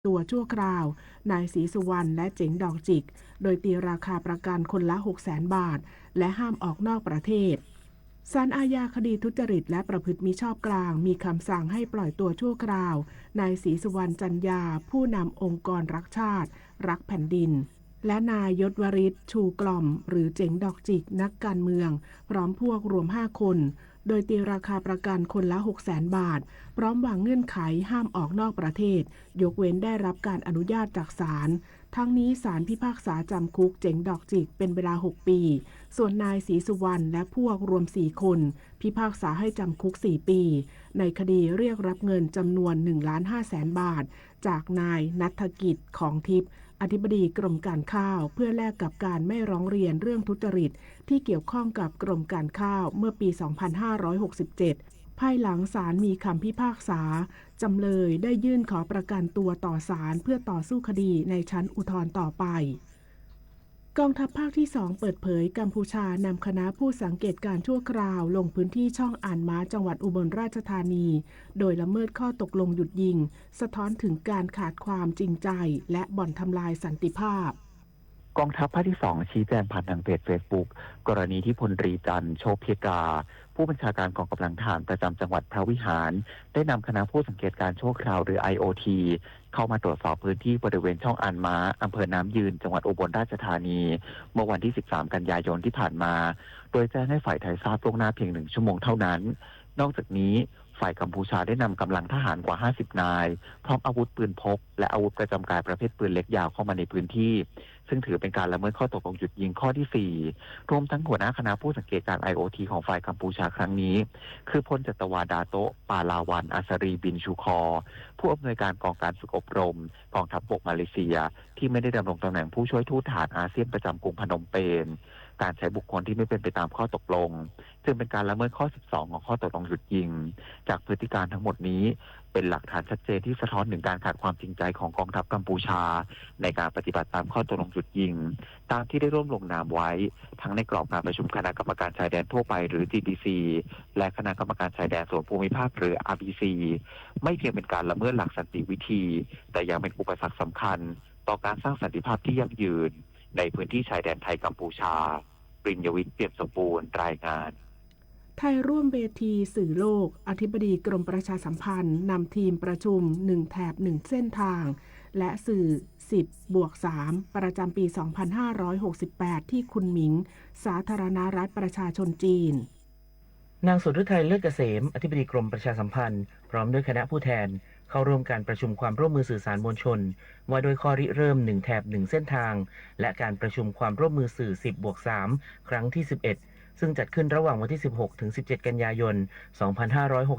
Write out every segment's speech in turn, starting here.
ตัวชั่วคราวนายศรีสุวรรณและเจ๋งดอกจิกโดยตีราคาประกันคนละ 600,000 บาทและห้ามออกนอกประเทศศาลอาญาคดีทุจริตและประพฤติมิชอบกลางมีคำสั่งให้ปล่อยตัวชั่วคราวนายศรีสุวรรณจันยาผู้นำองค์กรรักชาติรักแผ่นดินและนายยศวริศชูกล่อมหรือเจ๋งดอกจิกนักการเมืองพร้อมพวกรวม5คนโดยตีราคาประกันคนละ 600,000 บาทพร้อมวางเงื่อนไขห้ามออกนอกประเทศยกเว้นได้รับการอนุญาตจากศาลทั้งนี้ศาลพิพากษาจำคุกเจ๋งดอกจิกเป็นเวลา6ปีส่วนนายศรีสุวรรณและพวกรวม4คนพิพากษาให้จำคุก4ปีในคดีเรียกรับเงินจำนวน 1,500,000 บาทจากนายณัฐกิจของทิพย์อธิบดีกรมการข้าวเพื่อแลกกับการไม่ร้องเรียนเรื่องทุจริตที่เกี่ยวข้องกับกรมการข้าวเมื่อปี 2567 ภายหลังศาลมีคำพิพากษาจำเลยได้ยื่นขอประกันตัวต่อศาลเพื่อต่อสู้คดีในชั้นอุทธรณ์ต่อไปกองทัพภาคที่ 2 เปิดเผยกัมพูชานำคณะผู้สังเกตการชั่วคราวลงพื้นที่ช่องอ่านม้าจังหวัดอุบลราชธานีโดยละเมิดข้อตกลงหยุดยิงสะท้อนถึงการขาดความจริงใจและบ่อนทำลายสันติภาพกองทัพภาคที่ 2 ชี้แจงผ่านทางเพจ Facebook กรณีที่พลตรีจันทร์โชเพกาผู้บัญชาการกองกำลังทหารประจำจังหวัดพระวิหารได้นำคณะผู้สังเกตการชั่วคราวหรือ IOT เข้ามาตรวจสอบพื้นที่บริเวณช่องอ่านม้าอำเภอน้ำยืนจังหวัดอุบลราชธานีเมื่อวันที่ 13 กันยายนที่ผ่านมาโดยแจ้งให้ฝ่ายไทยทราบล่วงหน้าเพียง1 ชั่วโมงเท่านั้นนอกจากนี้ฝ่ายกัมพูชาได้นำกำลังทหารกว่า50 นายพร้อมอาวุธปืนพกและอาวุธประจำกายประเภทปืนเล็กยาวเข้ามาในพื้นที่ซึ่งถือเป็นการละเมิดข้อตกลงหยุดยิงข้อที่4รวมทั้งหัวหน้าคณะผู้สังเกตการ IOT ของฝ่ายกัมพูชาครั้งนี้คือพลจัตวาดาโตะปาลาวันอัสรีบินชูคอผู้อำนวยการกองการฝึกอบรมกองทัพบกมาเลเซียที่ไม่ได้ดำรงตำแหน่งผู้ช่วยทูตทหารอาเซียนประจำกรุงพนมเปญการใช้บุคคลที่ไม่เป็นไปตามข้อตกลงซึ่งเป็นการละเมิดข้อ12ของข้อตกลงหยุดยิงจากพฤติการทั้งหมดนี้เป็นหลักฐานชัดเจนที่สะท้อนถึงการขาดความจริงใจของกองทัพกัมพูชาในการปฏิบัติตามข้อตกลงหยุดยิงตามที่ได้ร่วมลงนามไว้ทั้งในกรอบการประชุมคณะกรรมการชายแดนทั่วไปหรือ GPC และคณะกรรมการชายแดนส่วนภูมิภาคหรือ RPC ไม่เพียงเป็นการละเมิดหลักสันติวิธีแต่ยังเป็นอุปสรรคสำคัญต่อการสร้างสันติภาพที่ยั่งยืนในพื้นที่ชายแดนไทยกัมพูชาปริญญวิทย์เปี่ยมสมบูรณ์รายงานไทยร่วมเวทีสื่อโลกอธิบดีกรมประชาสัมพันธ์นำทีมประชุม1แถบ1เส้นทางและสื่อ10+3ประจำปี 2568 ที่คุนหมิงสาธารณรัฐประชาชนจีนนางสุฤทัยเลิศเกษมอธิบดีกรมประชาสัมพันธ์พร้อมด้วยคณะผู้แทนเข้าร่วมการประชุมความร่วมมือสื่อสารมวลชนว่าโดยข้อริเริ่ม1แถบ1เส้นทางและการประชุมความร่วมมือสื่อ10+3ครั้งที่11ซึ่งจัดขึ้นระหว่างวันที่16ถึง17กันยายน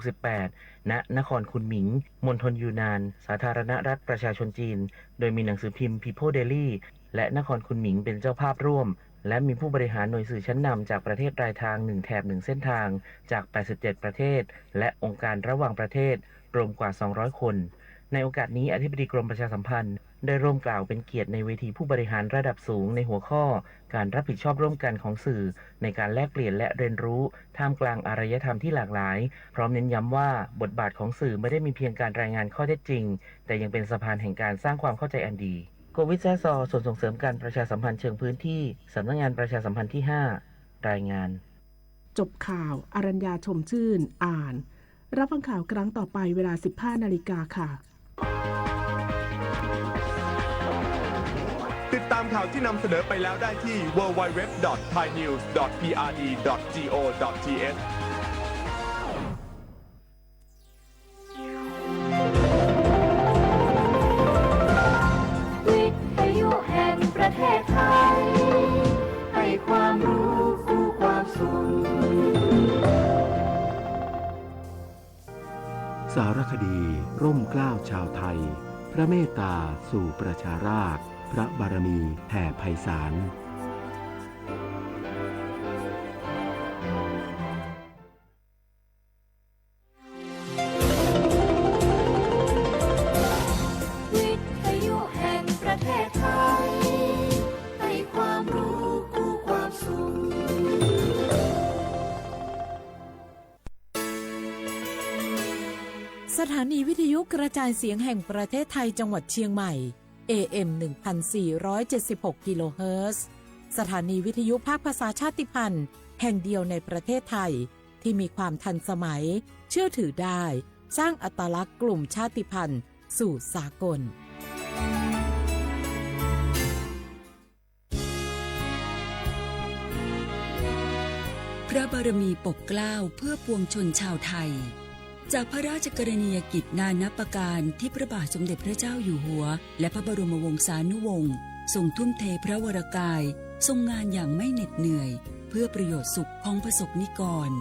2568ณนครคุนหมิงมณฑลยูนานสาธารณรัฐประชาชนจีนโดยมีหนังสือพิมพ์ People Daily และนครคุนหมิงเป็นเจ้าภาพร่วมและมีผู้บริหารหน่วยสื่อชั้นนำจากประเทศรายทาง1แถบ1เส้นทางจาก87ประเทศและองค์การระหว่างประเทศรวมกว่า200คนในโอกาสนี้อธิบดีกรมประชาสัมพันธ์ได้ร่วมกล่าวเป็นเกียรติในเวทีผู้บริหารระดับสูงในหัวข้อการรับผิดชอบร่วมกันของสื่อในการแลกเปลี่ยนและเรียนรู้ท่ามกลางอารยธรรมที่หลากหลายพร้อมเน้นย้ำว่าบทบาทของสื่อไม่ได้มีเพียงการรายงานข้อเท็จจริงแต่ยังเป็นสะพานแห่งการสร้างความเข้าใจอันดีโกวิทแซ่ซอส่วนส่งเสริมการประชาสัมพันธ์เชิงพื้นที่สำนักงานประชาสัมพันธ์ที่5รายงานจบข่าวอรัญญาชมชื่นอ่านรับฟังข่าวครั้งต่อไปเวลา 15 นาฬิกาค่ะติดตามข่าวที่นำเสนอไปแล้วได้ที่ www.thainews.pre.go.thวิทยุแห่งประเทศไทยให้ความรู้คู่ความสุขสารคดีร่มเกล้าชาวไทยพระเมตตาสู่ประชาราษฎร์พระบารมีแผ่ไพศาลวิทยุแห่งประเทศไทยให้ความรู้คู่ความสุขส สถานีวิทยุกระจายเสียงแห่งประเทศไทยจังหวัดเชียงใหม่ AM 1476 กิโลเฮิรตซ์สถานีวิทยุภาคภาษาชาติพันธุ์แห่งเดียวในประเทศไทยที่มีความทันสมัยเชื่อถือได้สร้างอัตลักษณ์กลุ่มชาติพันธุ์สู่สากลพระบารมีปกเกล้าเพื่อปวงชนชาวไทยจากพระราชกรณียกิจนานับประการที่พระบาทสมเด็จพระเจ้าอยู่หัวและพระบรมวงศานุวงศ์ทรงทุ่มเทพระวรกายทรงงานอย่างไม่เหน็ดเหนื่อยเพื่อประโยชน์สุขของประสบนิกร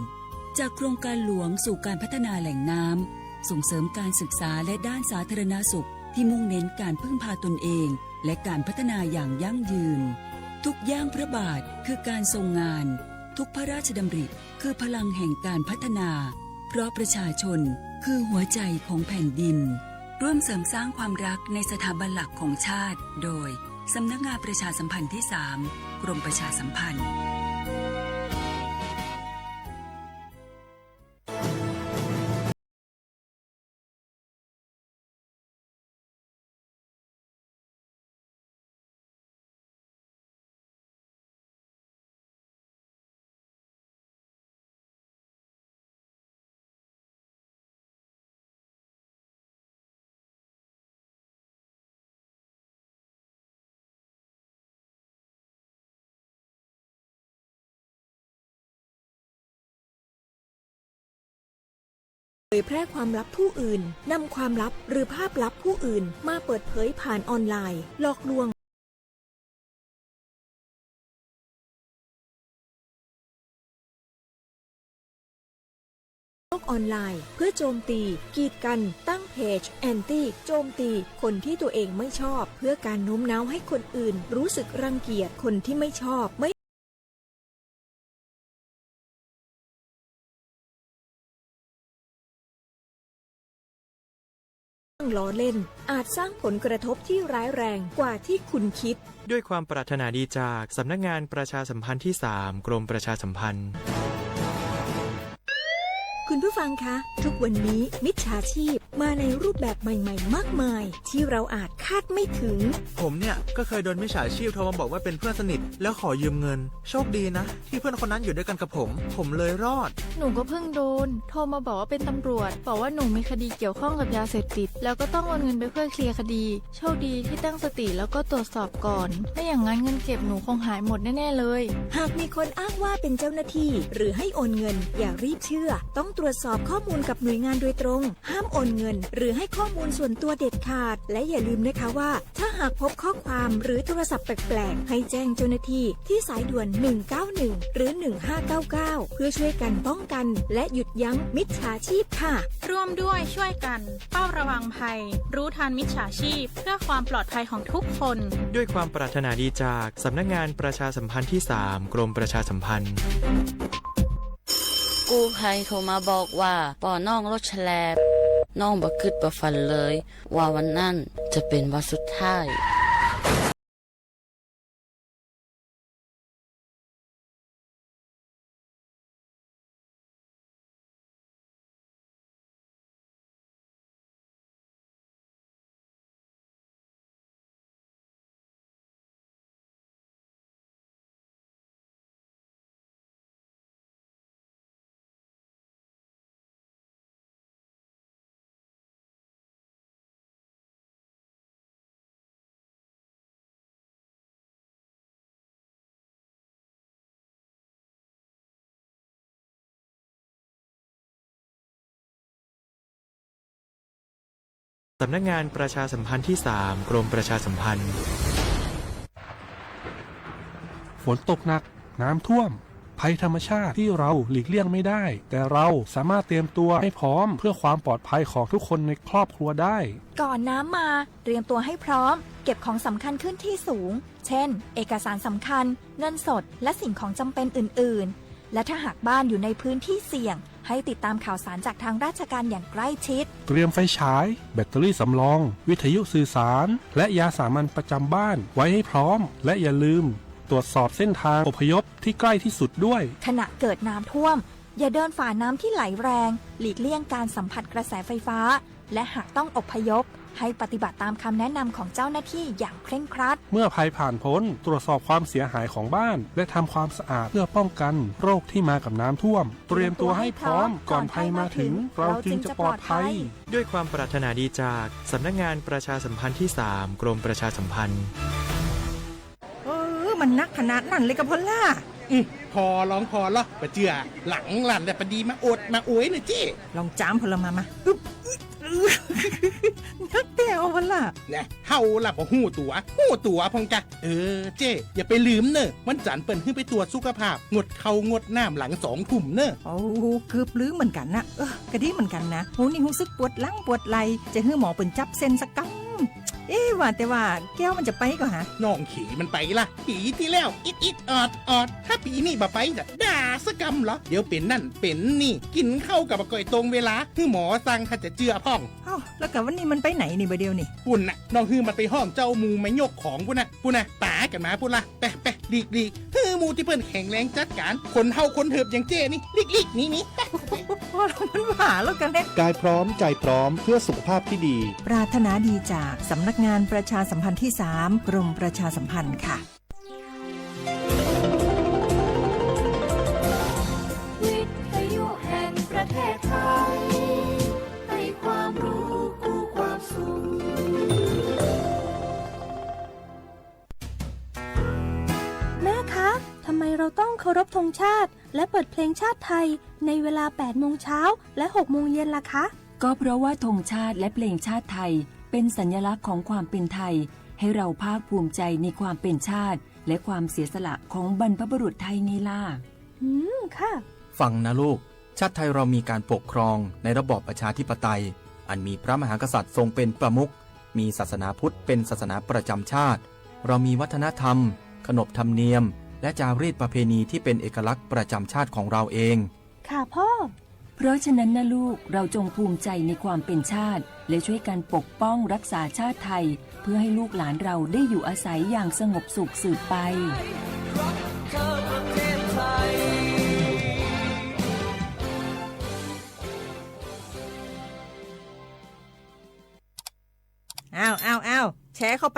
จากโครงการหลวงสู่การพัฒนาแหล่งน้ำส่งเสริมการศึกษาและด้านสาธารณสุขที่มุ่งเน้นการพึ่งพาตนเองและการพัฒนาอย่างยั่งยืนทุกย่างพระบาทคือการทรงงานทุกพระราชดำริคือพลังแห่งการพัฒนาเพราะประชาชนคือหัวใจของแผ่นดินร่วมเสริมสร้างความรักในสถาบันหลักของชาติโดยสำนักงานประชาสัมพันธ์ที่ 3 กรมประชาสัมพันธ์เผยแพร่ความลับผู้อื่นนำความลับหรือภาพลับผู้อื่นมาเปิดเผยผ่านออนไลน์หลอกลวงโลกออนไลน์เพื่อโจมตีกีดกันตั้งเพจแอนตี้โจมตีคนที่ตัวเองไม่ชอบเพื่อการโน้มน้าวให้คนอื่นรู้สึกรังเกียจคนที่ไม่ชอบไม่ล้อเล่นอาจสร้างผลกระทบที่ร้ายแรงกว่าที่คุณคิดด้วยความปรารถนาดีจากสำนักงานประชาสัมพันธ์ที่ 3 กรมประชาสัมพันธ์คุณผู้ฟังคะทุกวันนี้มิจฉาชีพมาในรูปแบบใหม่ๆมากมายที่เราอาจคาดไม่ถึงผมเนี่ยก็เคยโดนมิจฉาชีพโทรมาบอกว่าเป็นเพื่อนสนิทแล้วขอยืมเงินโชคดีนะที่เพื่อนคนนั้นอยู่ด้วยกันกับผมเลยรอดหนูก็เพิ่งโดนโทรมาบอกว่าเป็นตำรวจบอกว่าหนูมีคดีเกี่ยวข้องกับยาเสพติดแล้วก็ต้องโอนเงินไปเพื่อเคลียร์คดีโชคดีที่ตั้งสติแล้วก็ตรวจสอบก่อนไม่อย่างนั้นเงินเก็บหนูคงหายหมดแน่ๆเลยหากมีคนอ้างว่าเป็นเจ้าหน้าที่หรือให้โอนเงินอย่ารีบเชื่อต้องตรวจสอบข้อมูลกับหน่วยงานโดยตรงห้ามโอนเงินหรือให้ข้อมูลส่วนตัวเด็ดขาดและอย่าลืมนะคะว่าถ้าหากพบข้อความหรือโทรศัพท์แปลกๆให้แจ้งเจ้าหน้าที่ที่สายด่วน191หรือ1599เพื่อช่วยกันป้องกันและหยุดยั้งมิจฉาชีพค่ะร่วมด้วยช่วยกันเฝ้าระวังภัยรู้ทันมิจฉาชีพเพื่อความปลอดภัยของทุกคนด้วยความปรารถนาดีจากสำนักงานประชาสัมพันธ์ที่ 3 กรมประชาสัมพันธ์กู้ภัยโทรมาบอกว่าป่อน้องรถแฉลบน้องบ่คิดบ่ฝันเลยว่าวันนั้นจะเป็นวันสุดท้ายสำนักงานประชาสัมพันธ์ที่ 3 กรมประชาสัมพันธ์ฝนตกหนักน้ำท่วมภัยธรรมชาติที่เราหลีกเลี่ยงไม่ได้แต่เราสามารถเตรียมตัวให้พร้อมเพื่อความปลอดภัยของทุกคนในครอบครัวได้ก่อนน้ำมาเตรียมตัวให้พร้อมเก็บของสำคัญขึ้นที่สูงเช่นเอกสารสำคัญเงินสดและสิ่งของจำเป็นอื่นๆและถ้าหากบ้านอยู่ในพื้นที่เสี่ยงให้ติดตามข่าวสารจากทางราชการอย่างใกล้ชิดเตรียมไฟฉายแบตเตอรี่สำรองวิทยุสื่อสารและยาสามัญประจำบ้านไว้ให้พร้อมและอย่าลืมตรวจสอบเส้นทางอพยพที่ใกล้ที่สุดด้วยขณะเกิดน้ำท่วมอย่าเดินฝ่าน้ำที่ไหลแรงหลีกเลี่ยงการสัมผัสกระแสไฟฟ้า และหากต้องอพยพให้ปฏิบัติตามคำแนะนำของเจ้าหน้าที่อย่างเคร่งครัดเมื่อภัยผ่านพ้นตรวจสอบความเสียหายของบ้านและทำความสะอาดเพื่อป้องกันโรคที่มากับน้ำท่วมเตรียมตัวให้พร้อมก่อนภัยมาถึงเราจึงจะปลอดภัยด้วยความปรารถนาดีจากสำนักงานประชาสัมพันธ์ที่ 3 กรมประชาสัมพันธ์มันนักขนาดนั้นเลยกับพ่อล่ะพอลองพอละปะเจือหลังหลันแต่ปะดีมาอดมาโวยหน่อยเจ้ลองจามพลมานักเตะวันล่ะเนี่ยเฮาล่ะบ่หู้ตัวพงกะเจ้อย่าไปลืมเนอะวันจันทร์เปิ้นขึ้นไปตรวจสุขภาพงดเขางดน้ำหลัง2 ทุ่มเนอะโอ้เกือบลืมเหมือนกันนะกะดีเหมือนกันนะหูนี่รู้สึกปวดหลังปวดไหล่จะให้หมอเปิ้นจับเส้นสักกังว่าแต่ว่าแก้วมันจะไปก็ฮะน้องขี่มันไปล่ะปีที่แล้วอิดออดถ้าปีนี้บ่ไปจะด่าสกำเหรอเดี๋ยวเป็นนั่นเป็นนี่กินเข้ากับก่อยตรงเวลาคือหมอสั่งถ้าจะเจือพ่องแล้วกับวันนี้มันไปไหนนี่บ่เดียวนี่ปุ่นน่ะน้องมันไปห้องเจ้ามูไม่ยกของปุ่นน่ะตากันมาปุ่นล่ะไปลีกมูที่เพิ่นแข็งแรงจัดการคนเฮาคนเถิบอย่างเจ้นี่ลีกนี่มันหวาแล้วกันเด้กายพร้อมใจพร้อมเพื่อสุขภาพที่ดีปรารถนาดีจากสำนักงานประชาสัมพันธ์ที่ 3 กรมประชาสัมพันธ์ค่ะวิทยุแห่งประเทศไทยให้ความรู้กู้ความสุขแม่คะทำไมเราต้องเคารพธงชาติและเปิดเพลงชาติไทยในเวลา 8 โมงเช้าและ 6 โมงเย็นล่ะคะก็เพราะว่าธงชาติและเพลงชาติไทยเป็นสัญลักษณ์ของความเป็นไทยให้เราภาคภูมิใจในความเป็นชาติและความเสียสละของบรรพบุรุษไทยไงล่ะค่ะฟังนะลูกชาติไทยเรามีการปกครองในระบอบประชาธิปไตยอันมีพระมหากษัตริย์ทรงเป็นประมุขมีศาสนาพุทธเป็นศาสนาประจำชาติเรามีวัฒนธรรมขนบธรรมเนียมและจารีตประเพณีที่เป็นเอกลักษณ์ประจำชาติของเราเองค่ะพ่อเพราะฉะนั้นนะลูกเราจงภูมิใจในความเป็นชาติและช่วยกันปกป้องรักษาชาติไทยเพื่อให้ลูกหลานเราได้อยู่อาศัยอย่างสงบสุขสืบไปอ้าวแชร์เข้าไ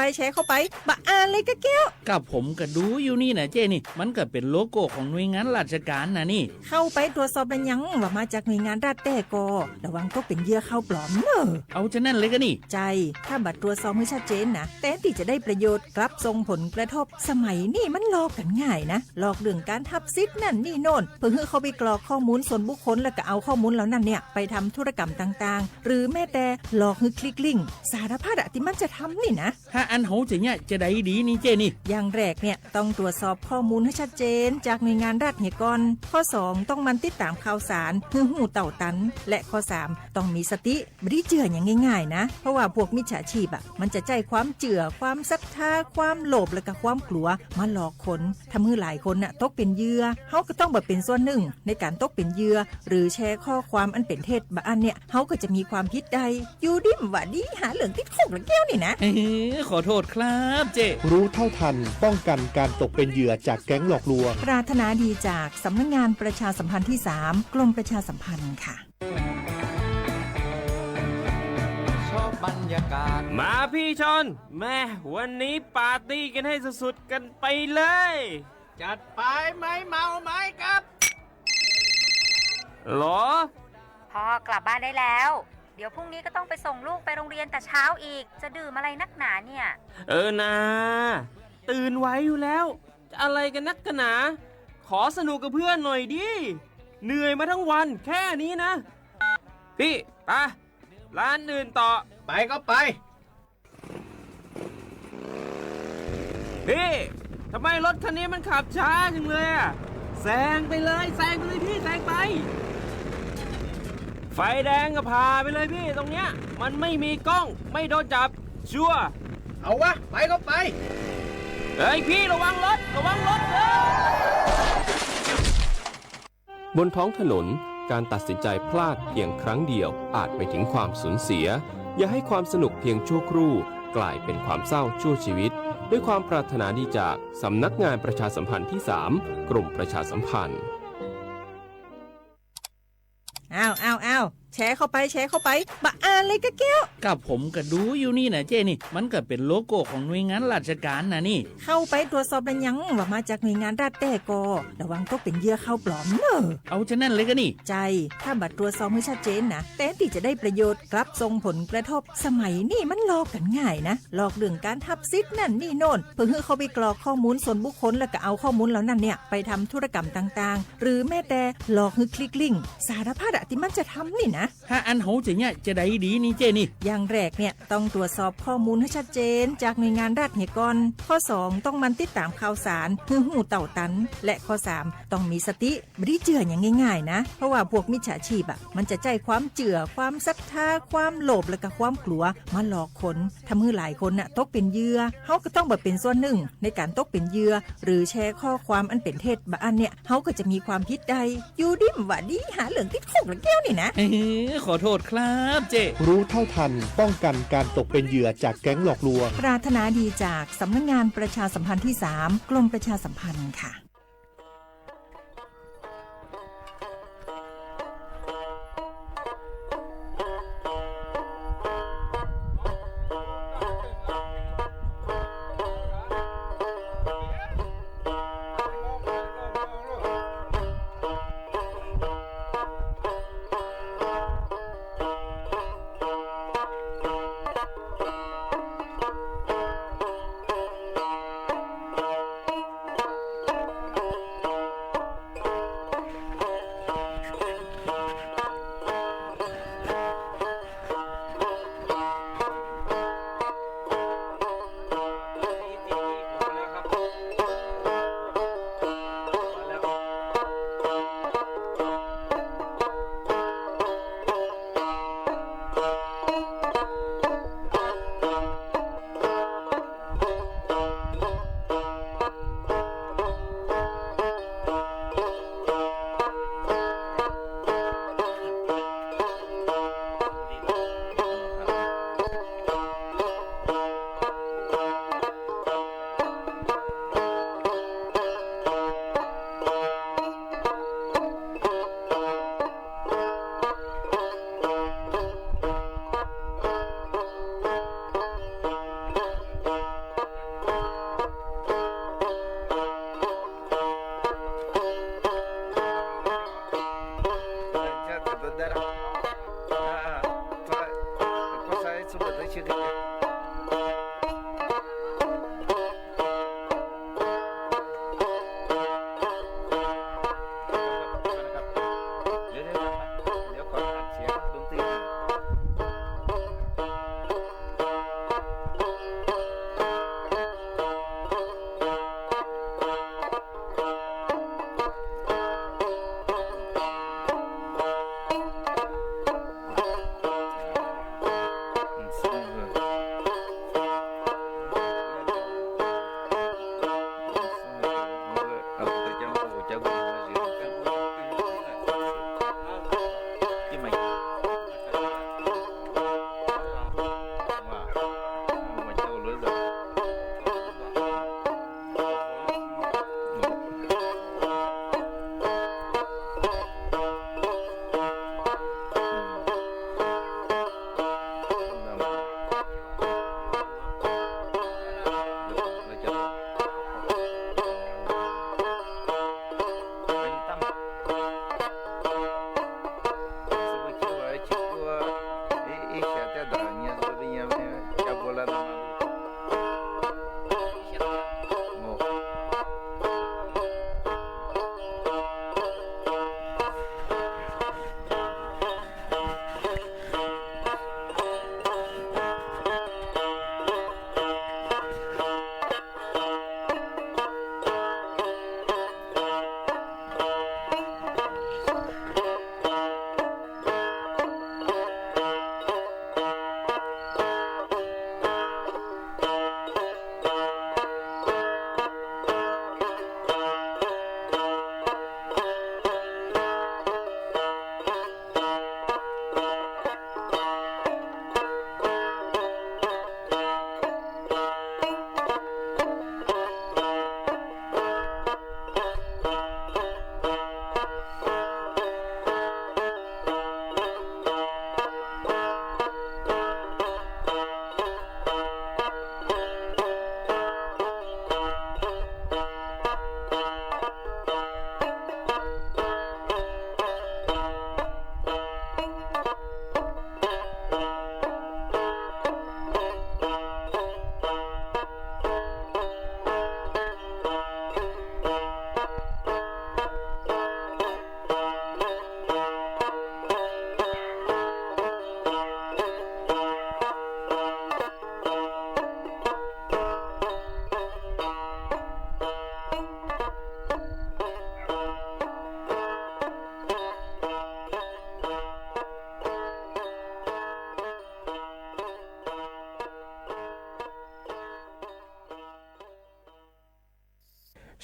ปบะอ่านเลยกะแก้วกับผมก็ดูอยู่นี่นะเจ้นี่มันก็เป็นโลโก้ของหน่วยงานราชการนะนี่เข้าไปตรวจสอบเป็นยังว่ามาจากหน่วยงานราชแต่ก็ระวังก็เป็นเหยื่อเข้าปลอมเนอะเอาจะนั่นเลยก็นี่ใจถ้าบัตรตรวจสอบให้ชัดเจนนะแต่ที่จะได้ประโยชน์กลับส่งผลกระทบสมัยนี้มันหลอกกันง่ายนะหลอกเรื่องการทับซิทนั่นนี่โน่นเพื่อให้เขาไปกรอกข้อมูลส่วนบุคคลแล้วก็เอาข้อมูลเหล่านั้นเนี่ยไปทำธุรกรรมต่างๆหรือแม้แต่หลอกให้คลิกลิงก์สารพัดที่มันจะทำนี่นะถ้าอันโหจะเนี่ยจะได้ดีนี่เจนี่อย่างแรกเนี่ยต้องตรวจสอบข้อมูลให้ชัดเจนจากหน่วยงานรัฐเหตุก่อนข้อ2ต้องมันติดตามข่าวสารเพื่อหูเต่าตันและข้อ3ต้องมีสติไม่ได้เจืออย่างง่ายๆนะเพราะว่าพวกมิจฉาชีพมันจะใจความเจือความศรัทธาความโลภและก็ความกลัวมาหลอกคนทำให้หลายคนตกเป็นเหยื่อเฮาก็ต้องเป็นส่วนหนึ่งในการตกเป็นเหยื่อหรือแชร์ข้อความอันเป็นเท็จบางอันเนี่ยเฮาก็จะมีความผิดใดอยู่ดิมว่าดีหาเหลืองติดคุกแล้วแก้วนี่นะขอโทษครับเจรู้เท่าทันป้องกันการตกเป็นเหยื่อจากแก๊งหลอกลวงปรารถนาดีจากสำนักงานประชาสัมพันธ์ที่ 3 กรมประชาสัมพันธ์ค่ะชอบบรรยากาศมาพี่ชนแม่วันนี้ปาร์ตี้กันให้สุดๆกันไปเลยจัดไปไหมเมาไหมครับหรอพ่อกลับบ้านได้แล้วเดี๋ยวพรุ่งนี้ก็ต้องไปส่งลูกไปโรงเรียนแต่เช้าอีกจะดื่มอะไรนักหนาเนี่ยนะตื่นไว้อยู่แล้วจะอะไรกันนักกันหนาขอสนุกกับเพื่อนหน่อยดิเหนื่อยมาทั้งวันแค่นี้นะพี่ไปร้านอื่นต่อไปก็ไปพี่ทำไมรถคันนี้มันขับช้าจังเลยแซงไปเลยพี่แซงไปไฟแดงก็พาไปเลยพี่ตรงเนี้ยมันไม่มีกล้องไม่โดนจับชัวร์เอาวะไปก็ไปเฮ้ยพี่ระวังรถบนท้องถนนการตัดสินใจพลาดเพียงครั้งเดียวอาจไปถึงความสูญเสียอย่าให้ความสนุกเพียงชั่วครู่กลายเป็นความเศร้าชั่วชีวิตด้วยความปรารถนาดีจากสำนักงานประชาสัมพันธ์ที่ 3 กรมประชาสัมพันธ์อ้าว แชร์เข้าไปแชร์เข้าไปบะอ่านเลยกะแก้ว กับผมก็ดูอยู่นี่นะเจ้นี่มันก็เป็นโลโก้ของหน่วยงานราชการนะนี่เข้าไปตรวจสอบได้ยังว่ามาจากหน่วยงานรัฐแต่ก็ระวังตกเป็นเหยื่อเข้าปลอมเนอะเอาฉะนั้นเลยก็นี่ใจถ้าบัตรตรวจสอบให้ชัดเจนนะแต่ที่จะได้ประโยชน์กลับส่งผลกระทบสมัยนี่มันหลอกกันง่ายนะหลอกเรื่องการทับซิทนั่นนี่โน่นเพื่อให้เขาไปกรอกข้อมูลส่วนบุคคลแล้วก็เอาข้อมูลเหล่านั้นเนี่ยไปทำธุรกรรมต่างๆหรือแม้แต่หลอกให้คลิกลิงก์สารพัดที่มันจะทำนี่นะถ้าอันโหจะเนี่ยจะได้ดีนี่เจนี่อย่างแรกเนี่ยต้องตรวจสอบข้อมูลให้ชัดเจนจากหน่วยงานรัฐเนี่ยก่อนข้อ2ต้องมันติดตามข่าวสารหื้อหูเต่าตันและข้อ3ต้องมีสติไม่ได้เจืออย่างง่ายๆนะเพราะว่าพวกมิจฉาชีพมันจะใจความเจือความศรัทธาความโลภและก็ความกลัวมาหลอกคนทำให้หลายคนตกเป็นเหยื่อเฮาก็ต้องแบบเป็นส่วนหนึ่งในการตกเป็นเหยื่อหรือแชร์ข้อความอันเป็นเท็จบางอันเนี่ยเฮาก็จะมีความผิดใดอยู่ดิมว่าดีหาเหลืองติดคุกละแก้วนี่นะขอโทษครับเจรู้เท่าทันป้องกันการตกเป็นเหยื่อจากแก๊งหลอกลวงปรารถนาดีจากสำนักงานประชาสัมพันธ์ที่3กรมประชาสัมพันธ์ค่ะ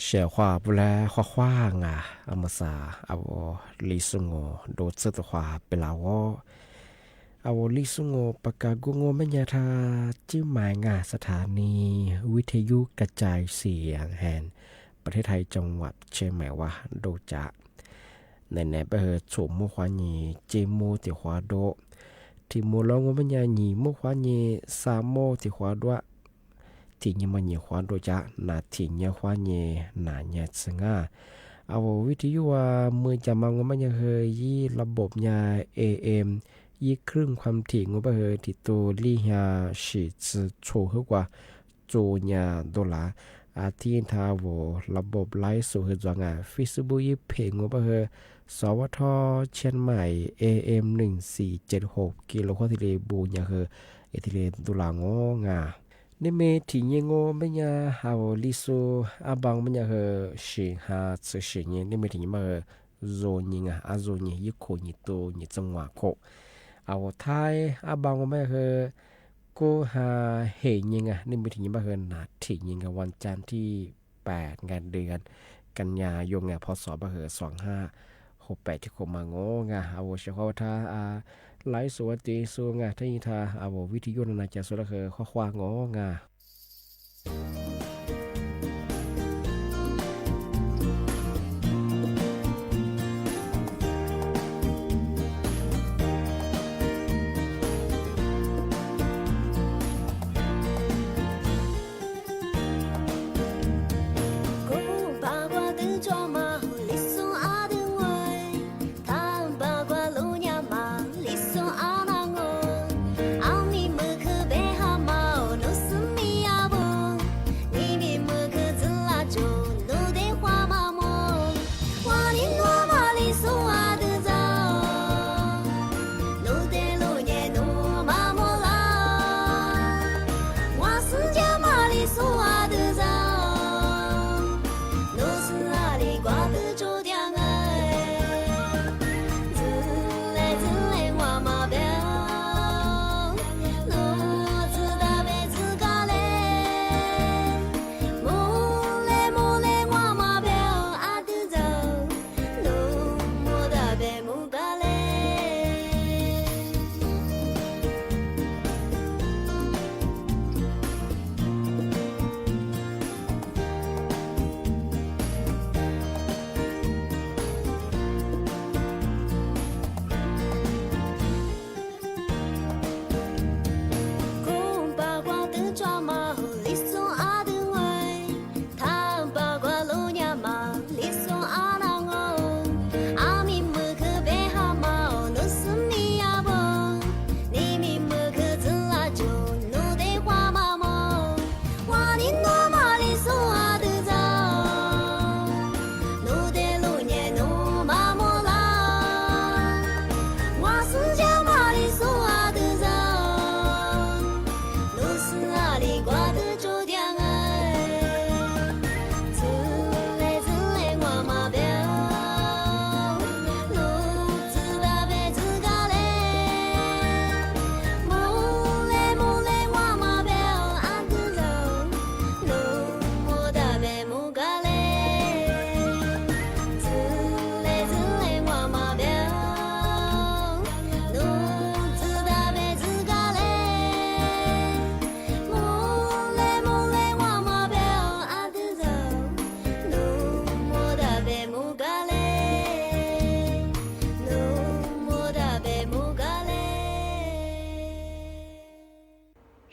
เสียความบุแลข้อขว้างอมสาอาวลิสุงโงโดดเสตความเปลาวอาวลิสุงโงปากากุงโงไม่ยาทาจิ้มหมายสถานีวิทยุกระจายเสียงแห่งประเทศไทยจังหวัดเชียงใหม่ว่าโดจะในไปเหตุสมมุขวานีเจโมติขวาโดที่โมลองว่ามันยาหนีมุขวานีสามโมติขวาดวะที่ยังมันขวาโดจะนาที่ยังขวานีนาเนี่ยสง่าเอาวิทยุว่ามือจะมังว่ามันยังเคยยี่ระบบยา AM ยี่ครึ่งความถี่งบเหตุที่ตัวลี่ยาฉีดโชว์ขึ้นกว่าโจยาดอลลาร์อาทิตย์ทาวระบบไลฟ์สู่เหตุจังฟิสบุยเพงงบเหตุสวทเชียงใหม่ AM 1476กิโลควอติเลบูยาคือเอติเลดุลางงานี่เมที่ยังงไม่ยาฮาวลิโซอาบังไม่ยาคือชิฮาซึชิเนนี่เมที่ยังมาโซนิงอาโซนิยิโคนิโตนิจังหวะโคเอาไทยอาบังไม่คือก็หาเฮยิงนี่เมที่ยังมาคือนาที่ยิงวันจันทร์ที่8งานเดือนกันยายนพศบะคือ2568ที่คมางงาเอาเฉพาะท่าไลฟ์สวัสดีสูงที่ท่าเอาวิทยุนาจะสุดคือข้อความงา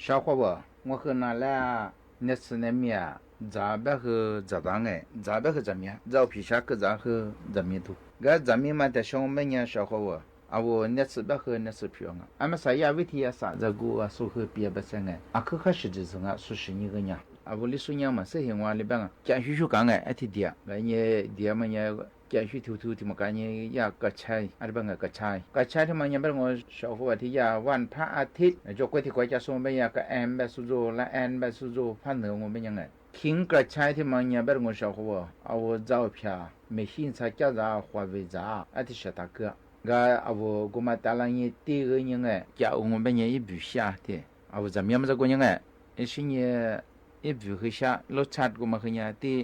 小伙伴，我和那俩那次那面咱别和这当哎，咱别和这面，绕皮下个咱和这面多。个这面嘛，在小每年小伙伴，我那次别和那次票啊，俺们啥也问题也啥，这个说和别不生哎，可可实质上说是一个人，我里说人嘛，这些话里边啊，讲许讲哎，一点，你点嘛也。แกช่วยทูที่มันกันยากระชายอะไรบ้างกระชายที่มันยังเป็นงชาวหัวที่ยาวันพระอาทิตย์จกที่กว่าจะส่งไปยากระแอมแบบสุโจและแอนแบบสุโจพันเหนือมันเป็นยังไงคิงกระชายที่มันยังเป็นงชาวหัวเอาเจ้าพิาไม่หินสักจะจะหัวเวจ้าอาทิตย์ชะตากะก็เอากุมาตาลังยี่ตีกันยังไงจะเอามันเป็นยังอีบุษยาที่เอาจะมีมันจะกูยังไงไอ้สิ่งนี้อีบุษยารสชาติกูมาขยันที่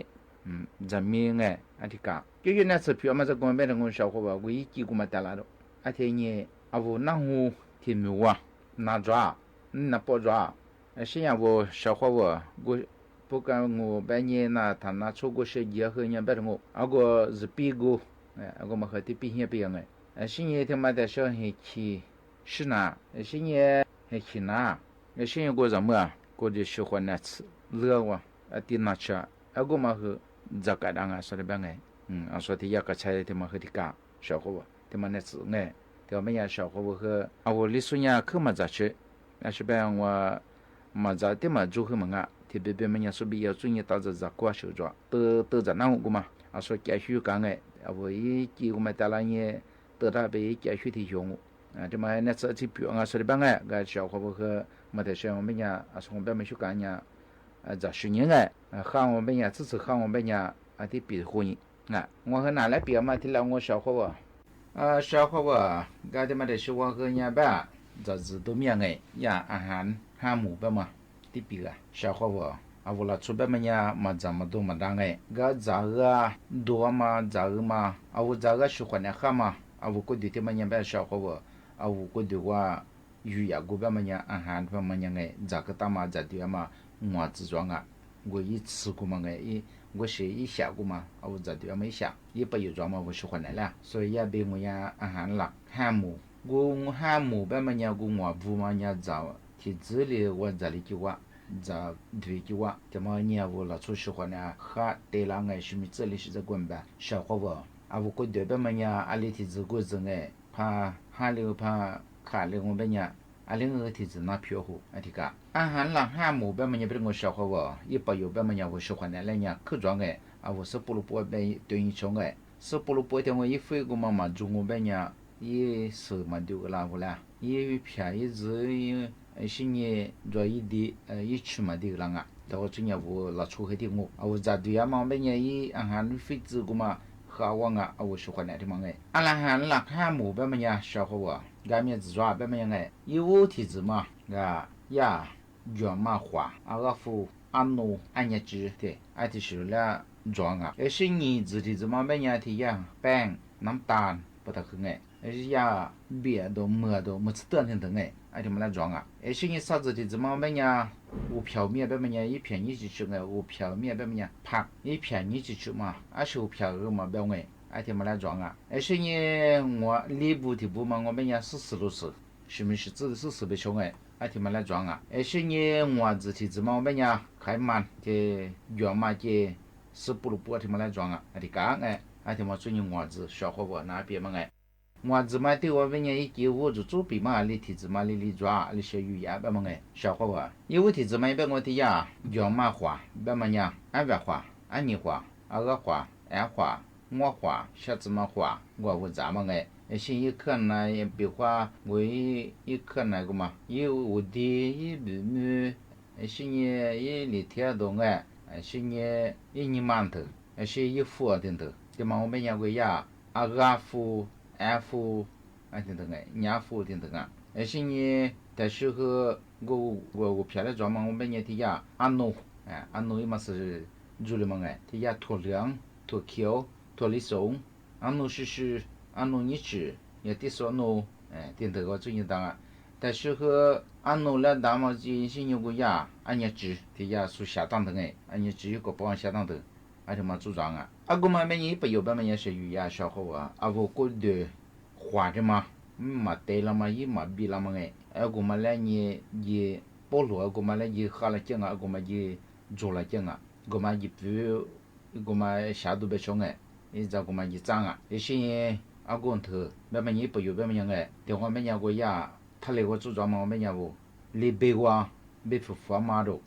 咱们哎，阿提嘎，就那次票嘛，这公办的小伙吧，唯一几个嘛带来了，阿天呢，阿我那户天没哇，拿抓，那不抓，现在我小伙吧，我不干我半年那他那出过些业和人别的我，阿个是比过，阿个嘛和的比些比样哎，现在他妈的小黑去是哪，现在还去哪，现在过什么啊？过就喜欢那吃热哇，地那吃，阿个嘛和。咋个当啊？说的办哎，说的要个菜他妈和的干小伙子，他妈那子哎，他们家小伙子和我李叔家可嘛咋吃？那是办我嘛咋的嘛做和么啊？特别们家说比要专业到这咋过手抓，都在那个嘛？说继续干哎，我一几个嘛带来呢，得他被继续提醒我，这嘛那次去表说的办哎，个小伙子和嘛在说我们家说我们没去干呀。这10年哎，喊我们家支持喊我们家的比婚姻我和哪来比嘛？提了我小伙子，小伙子，俺的嘛的是我和人家吧，这是都面哎呀，喊母吧嘛，的比啊，小伙子，我了出版么呀，嘛这么多嘛当哎，俺这个多嘛，这个嘛，我这个喜欢的喊嘛，我过去的么样吧，小伙子，我过去我语言过吧么样，喊吧么样哎，这个大嘛这对嘛。我自装啊，我一吃过嘛我是一下过嘛，我这对没下，也不有装嘛，我喜欢来了，所以也被我呀喊了喊母，我喊母吧嘛呀，我不嘛呀找提子里我这里就话，这对就话，怎么你我老出喜欢呢？哈对了哎，什么这里是这滚吧，小伙子，我过对吧嘛呀，阿里提子过子哎，怕哈流怕卡流我们呀。阿另个提子那票户，阿提个，喊了喊母吧么也不是我小伙子，也不有吧么呀我喜欢的来呀可装哎，我是不如不被对应穷哎，是不如不的我一飞过嘛做我吧呀，也是嘛丢个啦不啦，也便宜子也是你做一的一去嘛丢啦啊，但我今年我老出去的我在对呀嘛吧呀一喊飞子过嘛。和我我喜欢的地方哎，阿拉喊了喊母吧么呀，小伙子，俺们自抓吧么样哎，有体子嘛，呀，原嘛花，个夫阿奴阿伢子的，的是了装是你自己子嘛么样的呀，饼、น้ำตาล不得很哎，呀，别都没吃得很哎。的么来装是你啥子的子嘛么样？我票面吧么样？一片你去吃哎，我票面吧么样？拍一片你去吃嘛？是我票个嘛标哎，的么来装是你我礼部的部嘛？我们家是都是，是不是指是不凶哎？的么来装是你我自己子嘛？我们家开满的原嘛的是不如不的么来装的干的么做你我子小伙子那边嘛我子嘛对我们家一给我就做比嘛，你提子嘛你抓你些语言吧嘛小伙子，因为提子嘛一般我的呀，原嘛话吧嘛呀，俺别话，俺你话，个话，俺话，我话，小子嘛话，我咋嘛是一看呢，也别话我一看那个嘛，我的一妹妹，是你一里天东是你一年馒头，是一副等等，对嘛我们家个呀，个副。俺夫，等等娘夫等等是你但是和我偏来装嘛，我们家的呀，安诺伊嘛是做了嘛的呀，拖粮、拖桥、拖里松，安诺是安诺你吃，也得说诺，等等我最近当但是和安诺来打嘛，就是有个呀，俺家吃的呀是下当的俺家吃有个包下当的。他妈组装我们每年不有办法也是鱼呀，小伙我过的花的嘛，嘛对了嘛，也嘛比了嘛我们来年也保罗，我们来也喝了酒我们也做了酒我们也不，我们下都别穷也在我们也涨也是公头，每年不有办法电话每年我呀，他那个组装嘛，我每年我礼拜我没付付嘛都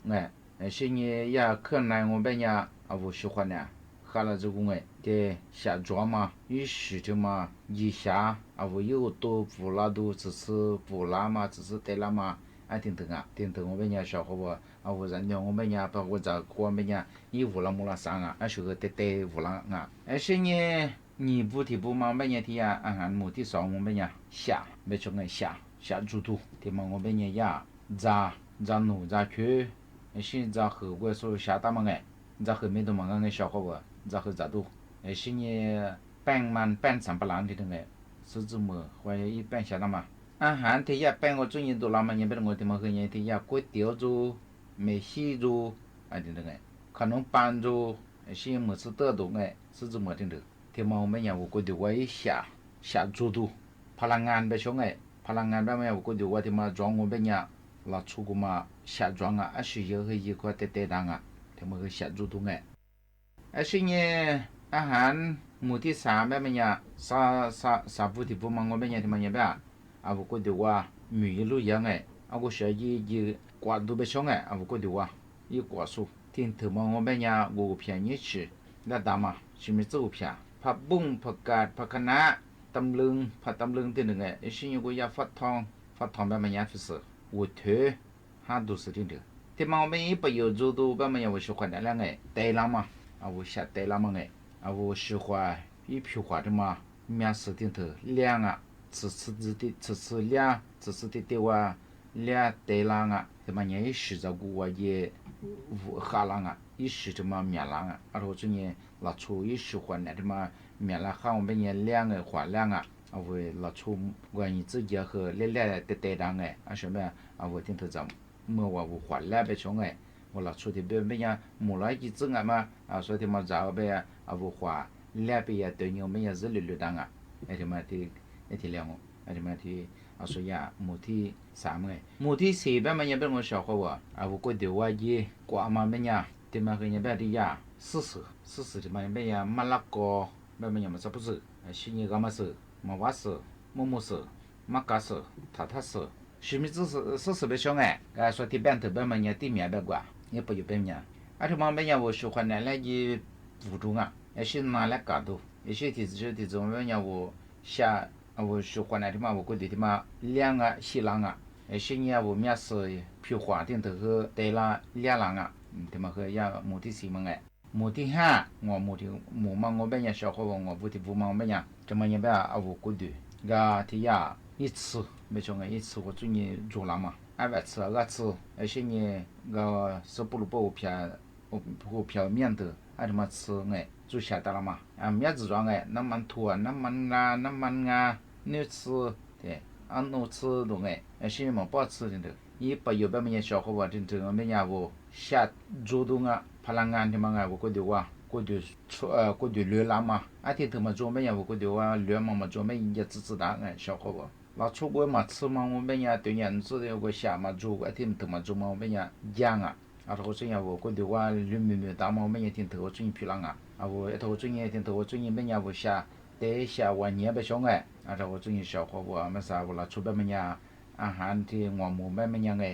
是你呀，可能我每年。我喜欢呢，喝了这个的下桌嘛，有时的嘛，一下我有多不拉都只是不拉嘛，只是对了嘛，等等我们家小伙子我人家我们家把我这我们家一无了没了上是个对无了是你不提不嘛，每年的呀，目的上我们家下，没说下猪肚，的嘛我们家呀，咋弄咋去，现在后果说下大嘛จะคือไม่ตัวมันก็ไงชาวเขาว่าจะคือจะดูสิ่งนี้แป้งมันแป้งสัมปะหลังที่ตรงไหนซื้อจมูกไว้อีแป้งชาดมาอาหารที่อยากแป้งก็จุ่ยตัวเรามันยังเป็นคนที่มันคือยังที่อยากก๋วยเตี๋ยวจูเมซี่จูอะไรที่ตรงไหนขนมปังจูสิ่งมือซื้อเตอร์ตรงไหนซื้อจมูกที่ตรงที่มันไม่อยากก๋วยเตี๋ยวไว้ชาจูดูพลังงานไปช่วงไหนพลังงานแบบไม่อยากก๋วยเตี๋ยวไว้ที่มาจ้องมันเป็นยังเรา出国嘛下装啊，是有个一块的单啊，他们个下主动哎，是呢，อาหารหมู่ที่3แบบนี้ซาบุที่ผมมองว่าแบบนี้ที่มันยังแบบเอาบุก็ดูว่ามีรู้ยังไงเอาก็เสียยี่กว่าดูไปช่องไงเอาบุก็ดูว่ายี่กว่าสูที่ถือมองว่าแบบนี้กูเพียงยี่สิแล้วดามาชิมิจูเพียผักบุ้งผักกาดผักคะน้าตำลึงผัดตำลึงที่หนึ่งไงสิ่งกูอยากฟัดทองแบบนี้ฟิส我推还都是真的，他妈我们一不有做到，我们要喜欢的两个对了嘛，啊我下对了嘛哎，啊我喜欢一批花的嘛，面试顶头两啊，次两，次的话两对了啊，他妈人一时照顾我也哈浪啊，一时他妈面浪啊，然后这年拿出一喜欢的他妈面浪哈我们人两个花两啊。啊，我老出关于自己和来的对当哎，啊什么啊，我听头讲，么我还来不穷哎，我老出的别呀，木来一整啊嘛，啊说的嘛早呗啊，我还来别呀，对牛们也是绿当啊，哎他妈的，哎天亮哦，哎他妈的，啊说呀，木ที่3哎，木ที่4แบบมันยังเป็นคน小伙我，啊我过的我也挂嘛么呀，对嘛个人别的呀，40的嘛么呀，马拉哥，แบบมันยังมัน不是，新年干嘛是？马瓦斯、木木斯、马嘎斯、塔塔斯，什么是别想哎？说的边头边么地面别挂，也不有边面。而且嘛边呀，我喜欢拿来的辅助啊，也是拿来搞的，也是提子我边呀我下我喜欢那的嘛，我觉得的嘛两啊西浪啊，也是呢我面是皮花顶头和对啦两浪啊，他们和呀目的是么哎？目的5我目的嘛我边呀小伙我目的嘛我边呀。这么也别啊，我估计，个提呀一次没错个一次我最近做了嘛，200次2次，而且呢个是不如不票面的，啊他妈吃哎做下得了嘛，啊面子装哎，那么土啊，那么啊，你吃对，啊弄吃东哎，而且嘛不吃的，一不有别么些小伙伴真正我们家我下主动啊，พลังงานที่มา我估计ว่ากูดูเรือลามาอาทิตย์ถึงมาจไม่ยาวกูดูว่าเรือมาจไม่ยัดจิตด่างไงชาวเขาบอกเราชุบไว้มาซื้อมาไม่ยาตัวยันซื้อเดี๋ยวกู下มาจูอาทิตย์ถึงมาจมาไม่ยาย่างอ่ะอาทิตย์กูยาวกูดูว่าเรือมีตามมาไม่ยาทิ้งถึงกูจุ่มพิลังอ่ะอาทิตย์กูจุ่มทิ้งถึงกูจุ่มไม่ยาว下แต่วันนี้ไปช่วงไงอาทิตย์กูจุ่มชาวเขาบอกไม่ทราบว่าเราชุบไม่ยาอาหารที่งอหมูไม่ยาไง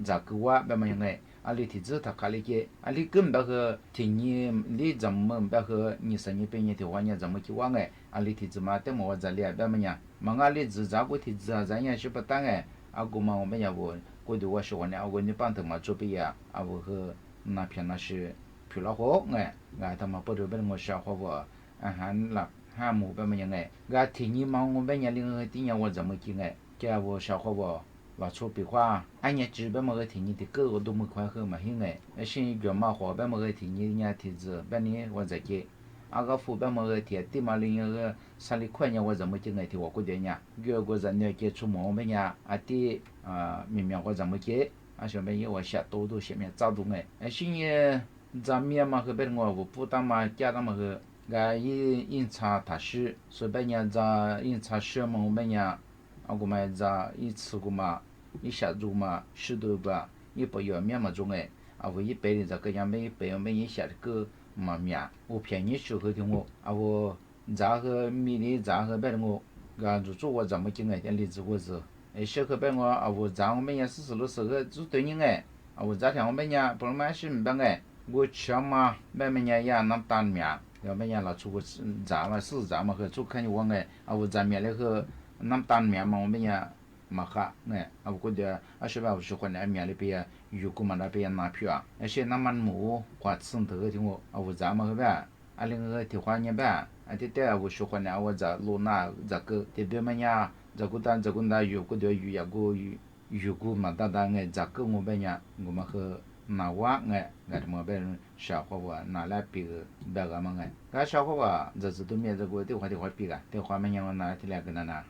จากกูว่าไม่ยาไง阿里体质他看了些，阿里根本和听你你怎么别和你生意别人的话你怎么去玩哎？阿里体质嘛，等我这里别么样，嘛阿里只咋个体质啊？咱也是不当哎，阿姑嘛我们也我过度我说呢，我你帮他嘛做别呀，阿我和那片那是皮老火哎，俺他妈不得别我小伙我อาหารหลัก5หมู่别么样哎？俺听你嘛我们也另外第二我怎么去哎？叫我小伙我。老出比话，俺也知别么个听你的歌我都没快喝嘛行哎，现在嘛话别么个听你伢提子，别你我在给，阿个付别么个提，对嘛另一个3块伢我怎么进来提我估计伢，如果人家给出毛病伢，阿弟明明我怎么给，阿小妹我下多下面早动哎，现在咱面嘛和别我不当嘛家当嘛和，俺饮茶大师，所以别伢在饮茶师嘛我们伢，阿个嘛在一次个嘛。一下子嘛10多个，一不要面嘛种哎，啊我100的这个样100我们一下个嘛面，我便宜时候的我，啊我咋个米的咋个别的我，俺就做我怎么进来的例子我是，小个别我啊我咋我们也40个做对人哎，啊我咋天我们家不买是唔办哎，我吃嘛别们家也那单面，要么家老出个咋嘛是咋嘛和做看你我哎，啊我咱面那个那单面嘛我们家。嘛哈，哎，啊，我觉得是吧？我喜欢那面里边鱼骨嘛那边拿票啊，些那蛮木花吃头个听我，啊，我咱们个呗，啊，另个提花呢呗，啊，对我喜欢那我在路那这个，对别么呀，这个鱼骨的鱼呀个鱼骨嘛，当哎，这个我们呀，我们和那我哎，俺他妈别人小伙我拿来比个别个么哎，俺小伙我这是都面这个对话比个，对话没人拿起来跟那拿。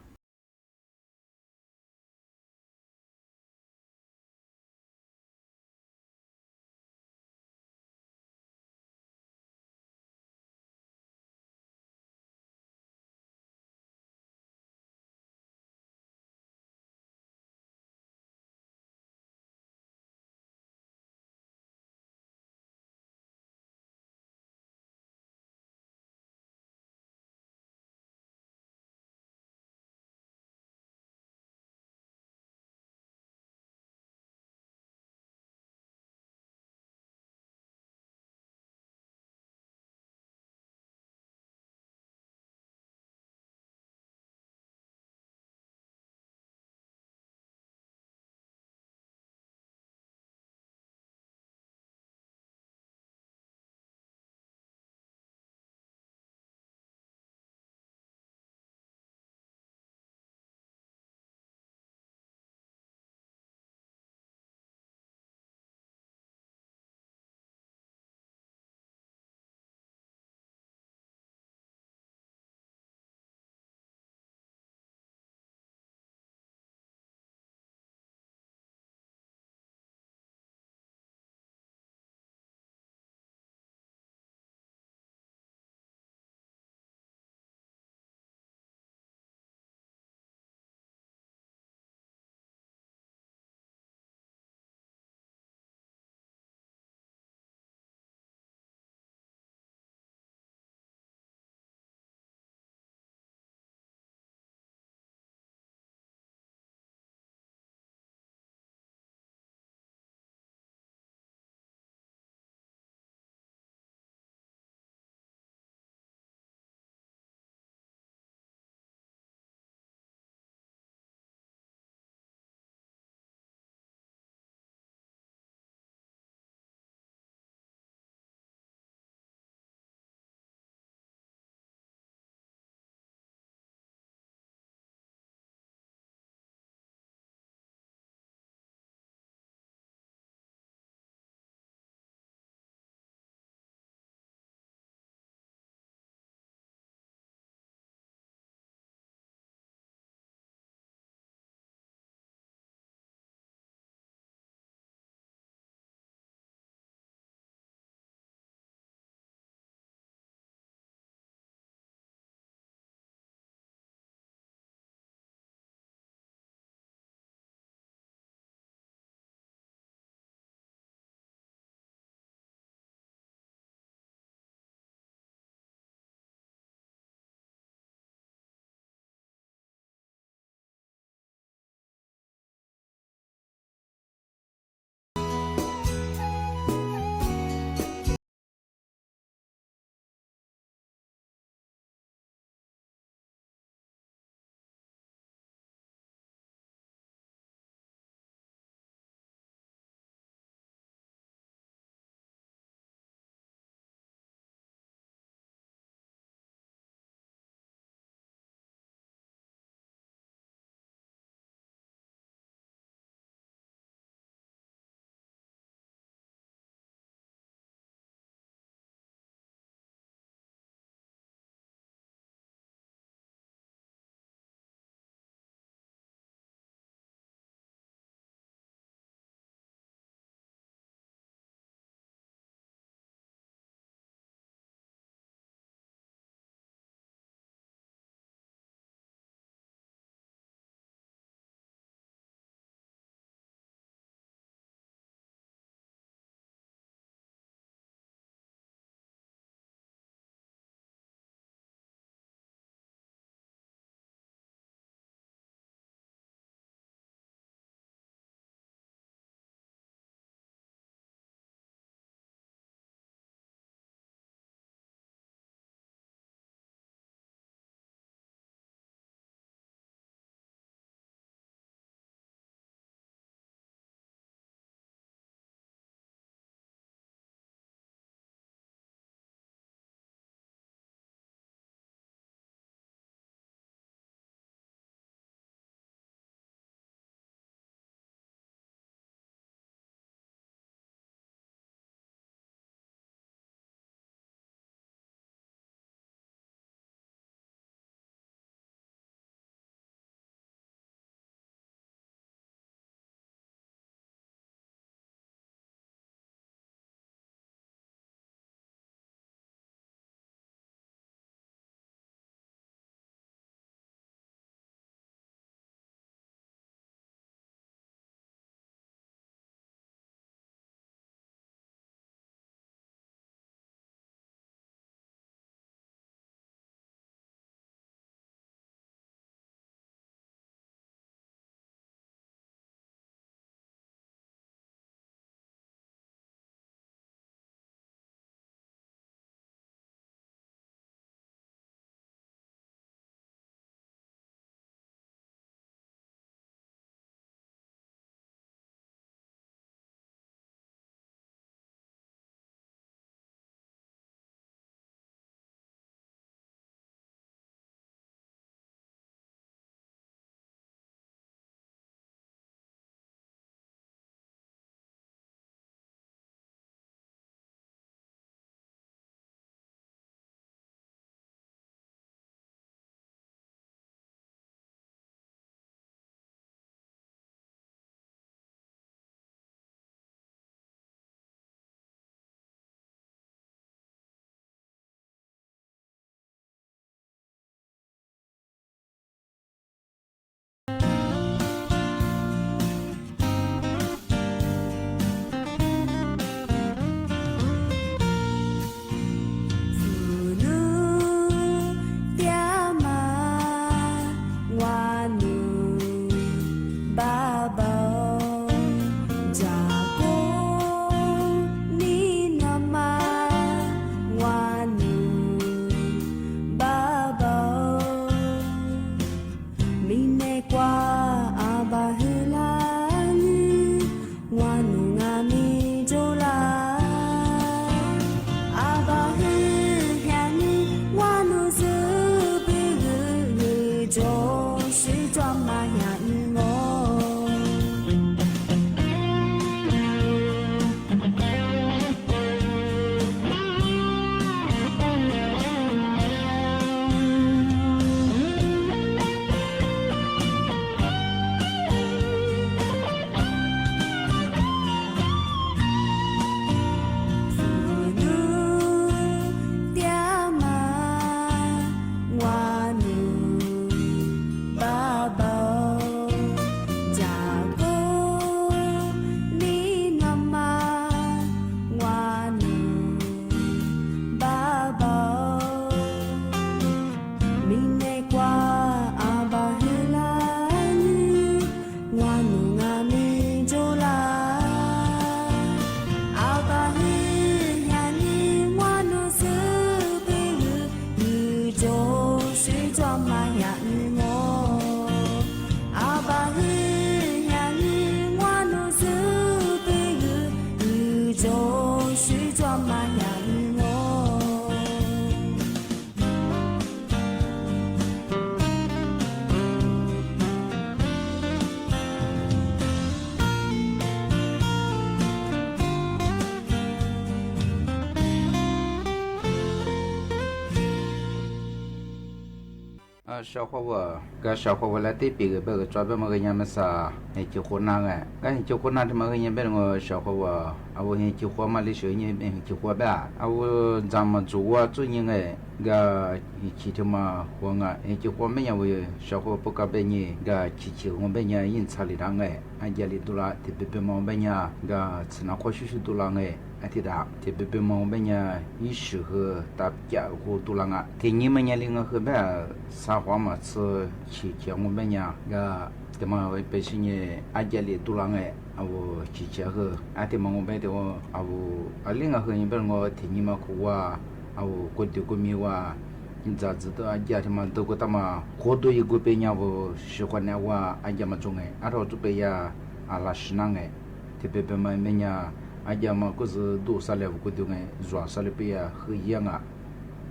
嘛呀哩我。小伙娃，个小伙娃来对别个别个抓别么个人么啥，还结婚那个，个结婚那他妈个人别个小伙娃，啊我还结婚嘛的时候人结婚吧，啊我咱们做啊做人个，个其他嘛婚啊，结婚没人为小伙不搞别人，个其我别人因差里当个，俺家里多啦，特别别么别人，个吃那花须多啦个。啊，tidak. Tapi memang banyak isu ke tapja ko tulanga. Tinggi menyaling ke ba sahwa ma se chi chiang banyak ga tema pesine ajali tulanga awo chi chia ke. Ati memang ba de awo alinga ke ni ngo tinggi ma ko wa awo ko de ko mi wa 你咋知道啊？家他妈都个他妈好多一个别人不喜欢的话，俺家嘛种哎，俺说这边呀，啊拉西南哎，特别别嘛别人。aja ma ko ze do sale ko de ngai zwa sale pe ya he yanga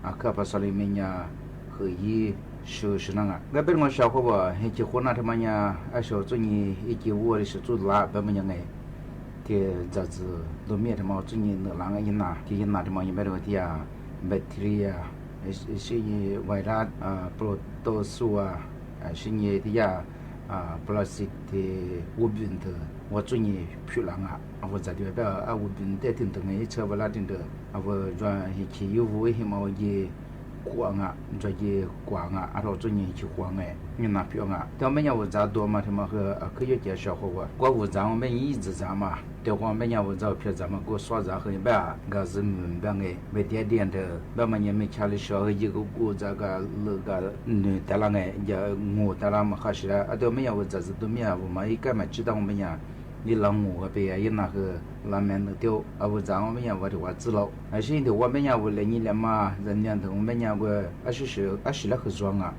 aka pa sale menya he yi shu shnanga ga ber ngo sha ko ba he ji khona ta manya a sho zu ni yi ji wo le shi zu la ba menya ngai te za zi do mie ta ma zu ni ne lang yin na ti yin na ta ma yin ba de ti ya bacteria shi ni virus protozoa shi ni ti ya plastic te wo bin de 我做你漂亮啊！我在这边啊，我bin带听等哎，车不拉听的，我转去有我什么也光啊，转也光啊，然后做你去光哎，你那漂亮啊！但没人我咋多嘛？他妈和可以介绍好我，我咋我们一直咋嘛？对方没人我照片咱们给我刷咋和一般，个是明白哎，没点点的，别么也没吃的少一个锅这个那个得了哎，也我得了嘛还是啊，都没人我这是都没人我们一干嘛知道我们人。 你老母个别也那个拉面的丢，啊我咱我们家我的话知道，而且的我们家我来你来嘛，人家的我们家我20来个装啊，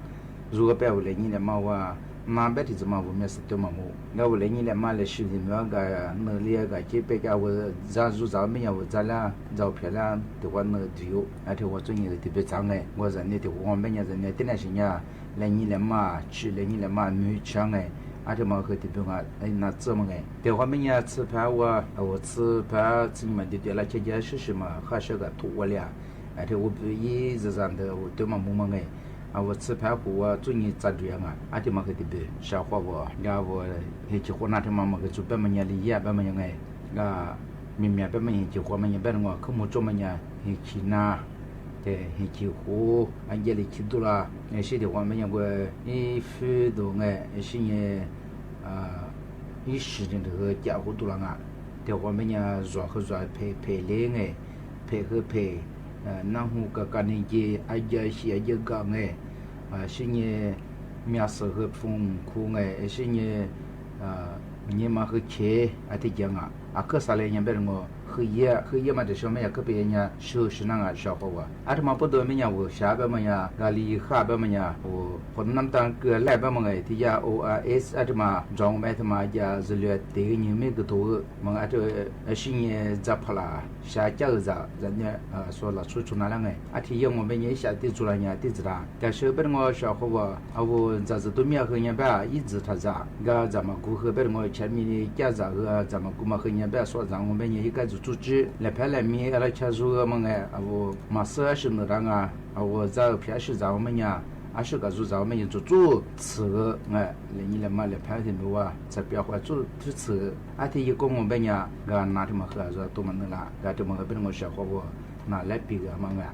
如果别我来你来嘛我，那别的怎么我们是丢嘛么？那我来你来嘛来是的那个那里个这边个我咱如咱们家我咱俩照片啦的话那丢，而且我最近特别长哎，我人家的我们家人家的那些呀，来你来嘛去来你来嘛没抢哎。 而且嘛和这边啊，哎那怎么哎？电话没人吃饭我吃饭吃你们的了，这件事嘛还是个托了，而且我不一日上的我对嘛么哎，啊我吃饭后我做你咋这样啊？而且嘛和这边消化我，然后那结婚那天嘛嘛个做别么样的也别么样哎，啊明明别么样结婚么样别人我可么做么样，那去哪？ 很几乎俺家里去多了，那些的话没人过，一分多哎，是呢，一时的这个家伙多了啊，的话没人做和做配嘞哎，配和配，然后个干那些俺家些一个哎，是呢，面色和风苦哎，是呢，你嘛和切啊得讲啊，啊可啥嘞？人别人我。 黑夜嘛的时候没有个别人收拾那个小伙娃，啊他妈不多没人我下边么呀，咖喱下边么呀，我那么当个来边么个，底下 ORS 啊他妈装备他妈家是了对个人没个多，么啊这是呢咋跑啦，下家个咋，人家说了出那两个，啊体验我们也下地做了呢，地子啦，但是别我小伙娃，啊我咋子都没有和人家一直他咋，个咱们过后别我前面的家长个咱们过嘛和人家说让我们也一个就。 组织来拍来米来吃肉个么哎，啊我马上是那样啊，啊我在平时在我们呀，啊是个做在我们做吃个哎，来你来嘛来拍的么哇，在边话做吃，啊第一个我们呀，个拿他们喝着多么能啦，个他们个别我小伙我拿来比个么哎。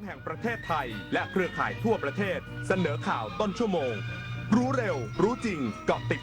แห่งประเทศไทยและเครือข่ายทั่วประเทศเสนอข่าวต้นชั่วโมง รู้เร็วรู้จริงเกาะติด